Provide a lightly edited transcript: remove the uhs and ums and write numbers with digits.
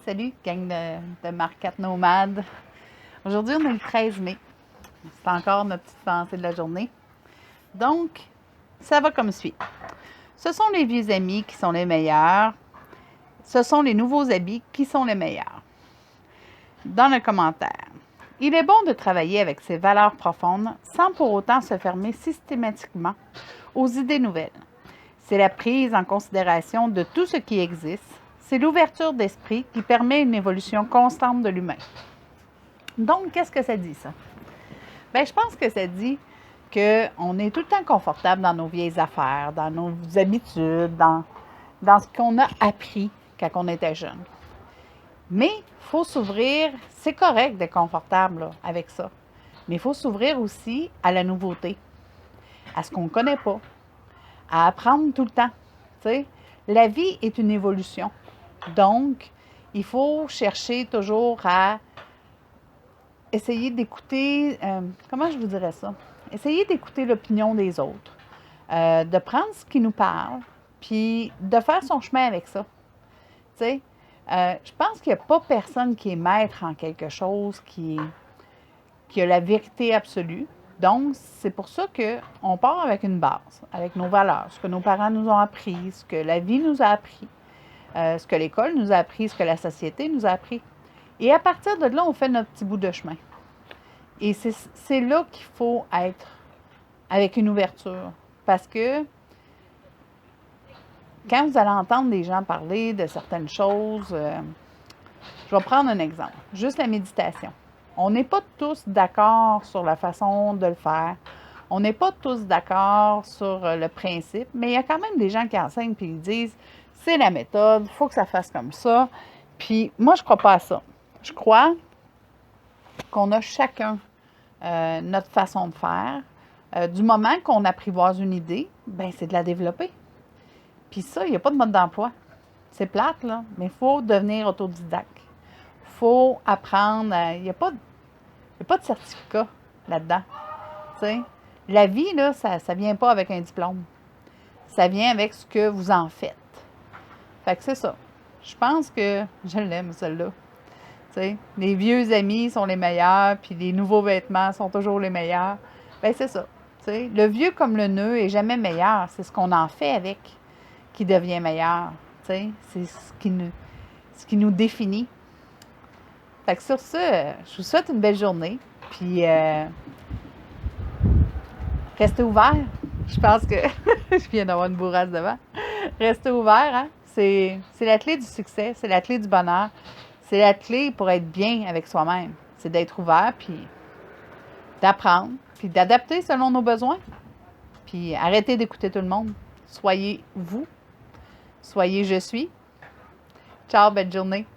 Salut, gang de Marquette Nomade. Aujourd'hui, on est le 13 mai. C'est encore notre petite pensée de la journée. Donc, ça va comme suit. Ce sont les vieux amis qui sont les meilleurs. Ce sont les nouveaux habits qui sont les meilleurs. Dans le commentaire, il est bon de travailler avec ses valeurs profondes sans pour autant se fermer systématiquement aux idées nouvelles. C'est la prise en considération de tout ce qui existe. C'est l'ouverture d'esprit qui permet une évolution constante de l'humain. Donc, qu'est-ce que ça dit, ça? Bien, je pense que ça dit qu'on est tout le temps confortable dans nos vieilles affaires, dans nos habitudes, dans ce qu'on a appris quand on était jeune. Mais il faut s'ouvrir, c'est correct d'être confortable là, avec ça, mais il faut s'ouvrir aussi à la nouveauté, à ce qu'on ne connaît pas, à apprendre tout le temps. Tu sais, la vie est une évolution. Donc, il faut chercher toujours à essayer d'écouter, comment je vous dirais ça? Essayer d'écouter l'opinion des autres, de prendre ce qui nous parle, puis de faire son chemin avec ça. Tu sais, je pense qu'il n'y a pas personne qui est maître en quelque chose, qui a la vérité absolue. Donc, c'est pour ça qu'on part avec une base, avec nos valeurs, ce que nos parents nous ont appris, ce que la vie nous a appris, ce que l'école nous a appris, ce que la société nous a appris. Et à partir de là, on fait notre petit bout de chemin. Et c'est là qu'il faut être avec une ouverture. Parce que quand vous allez entendre des gens parler de certaines choses, je vais prendre un exemple, juste la méditation. On n'est pas tous d'accord sur la façon de le faire. On n'est pas tous d'accord sur le principe, mais il y a quand même des gens qui enseignent et qui disent c'est la méthode, il faut que ça fasse comme ça. Puis moi, je ne crois pas à ça. Je crois qu'on a chacun notre façon de faire. Du moment qu'on apprivoise une idée, ben c'est de la développer. Puis ça, il n'y a pas de mode d'emploi. C'est plate, là, mais il faut devenir autodidacte. Il faut apprendre. Il n'y a pas de certificat là-dedans. T'sais, la vie, là, ça ne vient pas avec un diplôme. Ça vient avec ce que vous en faites. Fait que c'est ça. Je pense que je l'aime, celle-là. T'sais, les vieux amis sont les meilleurs, puis les nouveaux vêtements sont toujours les meilleurs. Bien, c'est ça. T'sais, le vieux comme le nœud est jamais meilleur. C'est ce qu'on en fait avec qui devient meilleur. T'sais, c'est ce qui nous définit. Fait que sur ça, je vous souhaite une belle journée. Puis, restez ouverts. Je pense que je viens d'avoir une bourrasse devant. Restez ouverts, hein? C'est la clé du succès, c'est la clé du bonheur. C'est la clé pour être bien avec soi-même. C'est d'être ouvert, puis d'apprendre, puis d'adapter selon nos besoins. Puis arrêtez d'écouter tout le monde. Soyez vous. Soyez je suis. Ciao, belle journée.